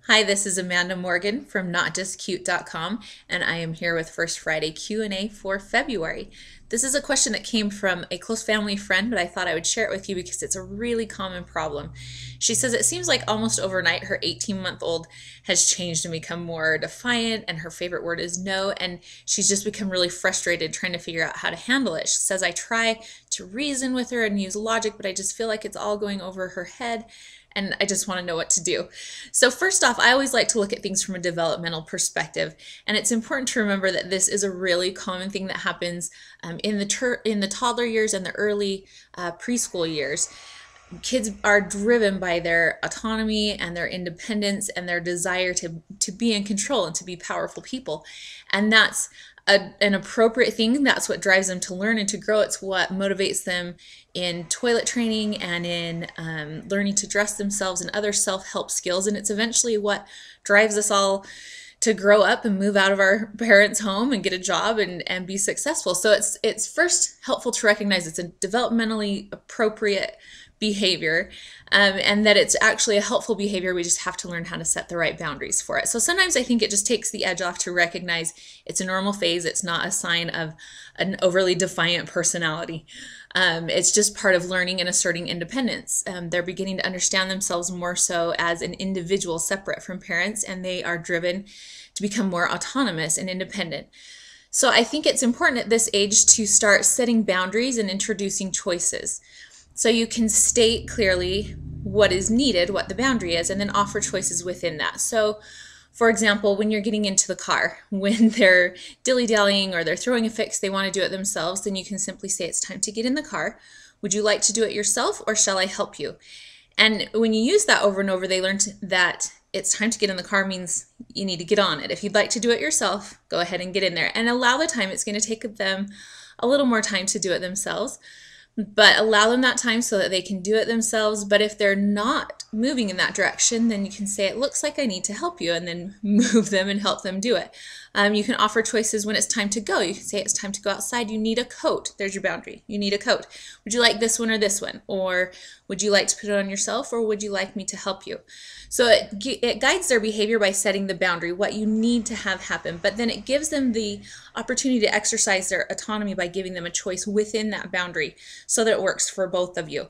Hi, this is Amanda Morgan from notjustcute.com, and I am here with First Friday Q&A for February. This is a question that came from a close family friend, but I thought I would share it with you because it's a really common problem. She says it seems like almost overnight her 18-month-old has changed and become more defiant, and her favorite word is no, and she's just become really frustrated trying to figure out how to handle it. She says, I try to reason with her and use logic, but I just feel like it's all going over her head, and I just want to know what to do. So first off, I always like to look at things from a developmental perspective, and it's important to remember that this is a really common thing that happens in the toddler years and the early preschool years. Kids are driven by their autonomy and their independence and their desire to be in control and to be powerful people, and that's an appropriate thing. That's what drives them to learn and to grow. It's what motivates them in toilet training and in learning to dress themselves and other self-help skills. And it's eventually what drives us all to grow up and move out of our parents' home and get a job and be successful. So it's first helpful to recognize it's a developmentally appropriate behavior, and that it's actually a helpful behavior. We just have to learn how to set the right boundaries for it. So sometimes I think it just takes the edge off to recognize it's a normal phase. It's not a sign of an overly defiant personality. It's just part of learning and asserting independence. They're beginning to understand themselves more so as an individual separate from parents, and they are driven to become more autonomous and independent. So I think it's important at this age to start setting boundaries and introducing choices. So you can state clearly what is needed, what the boundary is, and then offer choices within that. So for example, when you're getting into the car, when they're dilly-dallying or they're throwing a fit, they want to do it themselves, then you can simply say, it's time to get in the car. Would you like to do it yourself, or shall I help you? And when you use that over and over, they learn that it's time to get in the car means you need to get on it. If you'd like to do it yourself, go ahead and get in there and allow the time. It's going to take them a little more time to do it themselves, but allow them that time so that they can do it themselves. But if they're not moving in that direction, then you can say, it looks like I need to help you, and then move them and help them do it. You can offer choices when it's time to go. You can say, it's time to go outside. You need a coat. There's your boundary. You need a coat. Would you like this one or this one? Or would you like to put it on yourself, or would you like me to help you? So it guides their behavior by setting the boundary, what you need to have happen, but then it gives them the opportunity to exercise their autonomy by giving them a choice within that boundary so that it works for both of you.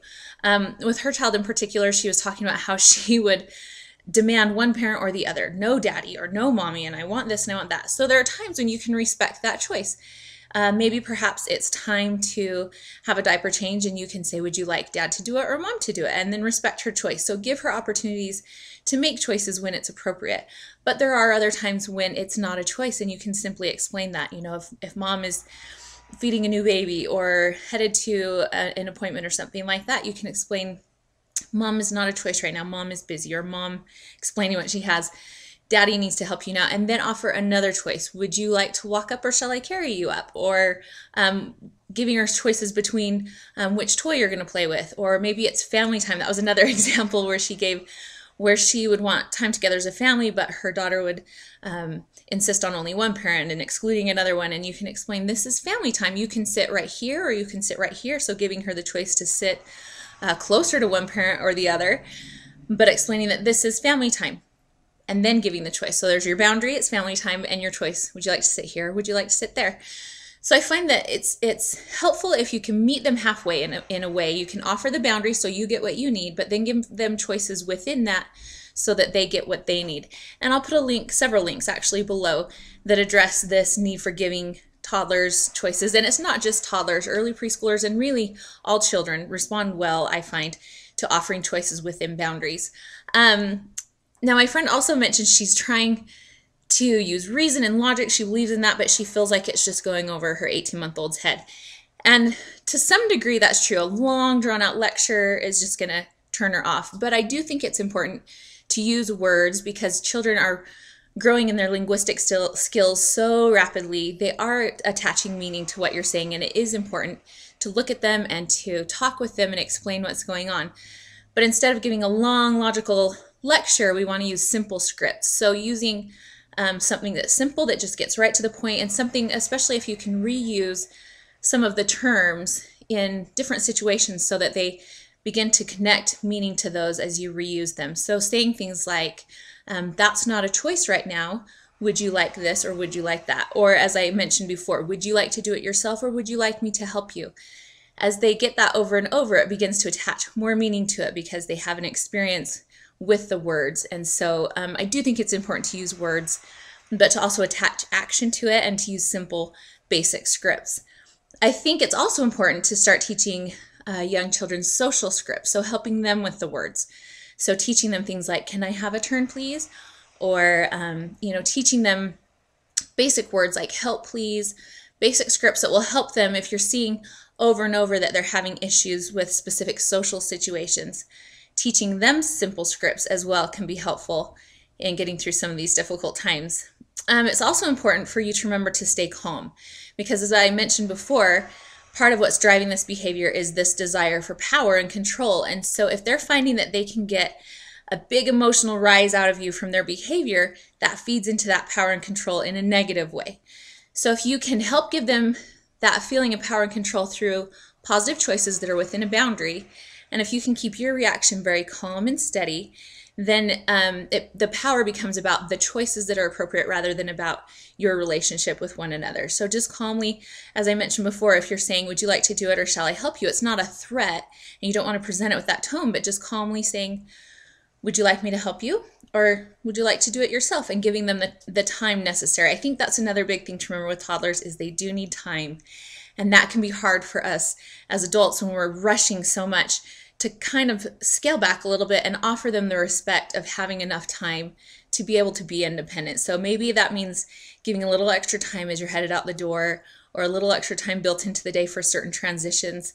With her child in particular, she was talking about how she would demand one parent or the other, no daddy or no mommy, and I want this and I want that. So there are times when you can respect that choice. Maybe perhaps it's time to have a diaper change, and you can say, would you like dad to do it or mom to do it? And then respect her choice. So give her opportunities to make choices when it's appropriate. But there are other times when it's not a choice, and you can simply explain that. You know, if mom is feeding a new baby or headed to an appointment or something like that, you can explain, mom is not a choice right now. Mom is busy, or mom explaining what she has. Daddy needs to help you now, and then offer another choice. Would you like to walk up, or shall I carry you up? Or giving her choices between which toy you're going to play with. Or maybe it's family time. That was another example where she would want time together as a family, but her daughter would insist on only one parent and excluding another one. And you can explain, this is family time. You can sit right here, or you can sit right here. So giving her the choice to sit closer to one parent or the other, but explaining that this is family time, and then giving the choice. So there's your boundary, it's family time, and your choice. Would you like to sit here? Would you like to sit there? So I find that it's helpful if you can meet them halfway in a way. You can offer the boundary so you get what you need, but then give them choices within that so that they get what they need. And I'll put a link, several links actually below, that address this need for giving toddlers choices. And it's not just toddlers, early preschoolers, and really all children respond well, I find, to offering choices within boundaries. Now, my friend also mentioned she's trying to use reason and logic. She believes in that, but she feels like it's just going over her 18-month-old's head. And to some degree, that's true. A long, drawn-out lecture is just going to turn her off. But I do think it's important to use words, because children are growing in their linguistic skills so rapidly. They are attaching meaning to what you're saying, and it is important to look at them and to talk with them and explain what's going on. But instead of giving a long, logical lecture, we want to use simple scripts. So using something that's simple, that just gets right to the point, and something, especially if you can reuse some of the terms in different situations so that they begin to connect meaning to those as you reuse them. So saying things like, that's not a choice right now. Would you like this or would you like that? Or as I mentioned before, would you like to do it yourself or would you like me to help you? As they get that over and over, it begins to attach more meaning to it because they have an experience with the words. And so I do think it's important to use words, but to also attach action to it and to use simple, basic scripts. I think it's also important to start teaching young children social scripts, so helping them with the words. So teaching them things like, can I have a turn, please? Or, teaching them basic words like help, please, basic scripts that will help them if you're seeing over and over that they're having issues with specific social situations. Teaching them simple scripts as well can be helpful in getting through some of these difficult times. It's also important for you to remember to stay calm because, as I mentioned before, part of what's driving this behavior is this desire for power and control. And so if they're finding that they can get a big emotional rise out of you from their behavior, that feeds into that power and control in a negative way. So if you can help give them that feeling of power and control through positive choices that are within a boundary, and if you can keep your reaction very calm and steady, then the power becomes about the choices that are appropriate rather than about your relationship with one another. So just calmly, as I mentioned before, if you're saying, would you like to do it or shall I help you? It's not a threat and you don't want to present it with that tone, but just calmly saying, would you like me to help you? Or would you like to do it yourself? And giving them the time necessary. I think that's another big thing to remember with toddlers is they do need time. And that can be hard for us as adults when we're rushing so much to kind of scale back a little bit and offer them the respect of having enough time to be able to be independent. So maybe that means giving a little extra time as you're headed out the door or a little extra time built into the day for certain transitions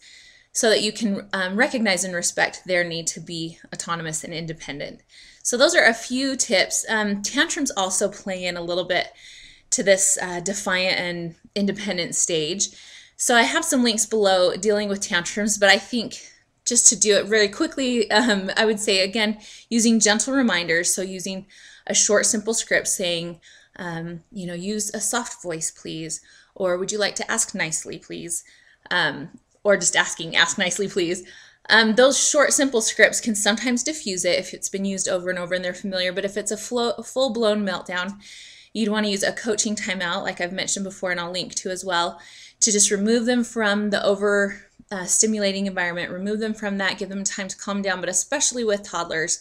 so that you can recognize and respect their need to be autonomous and independent. So those are a few tips. Tantrums also play in a little bit to this defiant and independent stage. So I have some links below dealing with tantrums, but I think just to do it very quickly, I would say, again, using gentle reminders. So using a short, simple script saying, use a soft voice, please. Or would you like to ask nicely, please? Or just asking, ask nicely, please. Those short, simple scripts can sometimes diffuse it if it's been used over and over and they're familiar. But if it's a full-blown meltdown, you'd want to use a coaching timeout, like I've mentioned before, and I'll link to as well, to just remove them from the stimulating environment, remove them from that, give them time to calm down. But especially with toddlers,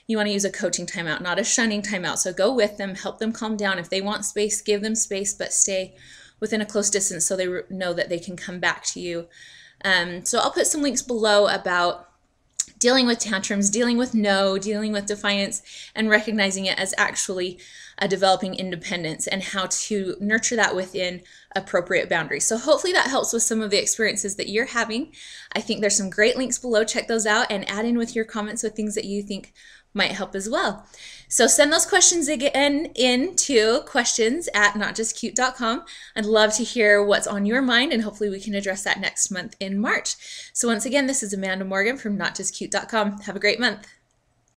you want to use a coaching timeout, not a shunning timeout. So go with them, help them calm down. If they want space, give them space, but stay within a close distance so they know that they can come back to you. So I'll put some links below about dealing with tantrums, dealing with no, dealing with defiance, and recognizing it as actually developing independence and how to nurture that within appropriate boundaries. So hopefully that helps with some of the experiences that you're having. I think there's some great links below. Check those out and add in with your comments with things that you think might help as well. So send those questions again into questions@notjustcute.com. I'd love to hear what's on your mind, and hopefully we can address that next month in March. So once again, this is Amanda Morgan from notjustcute.com. Have a great month.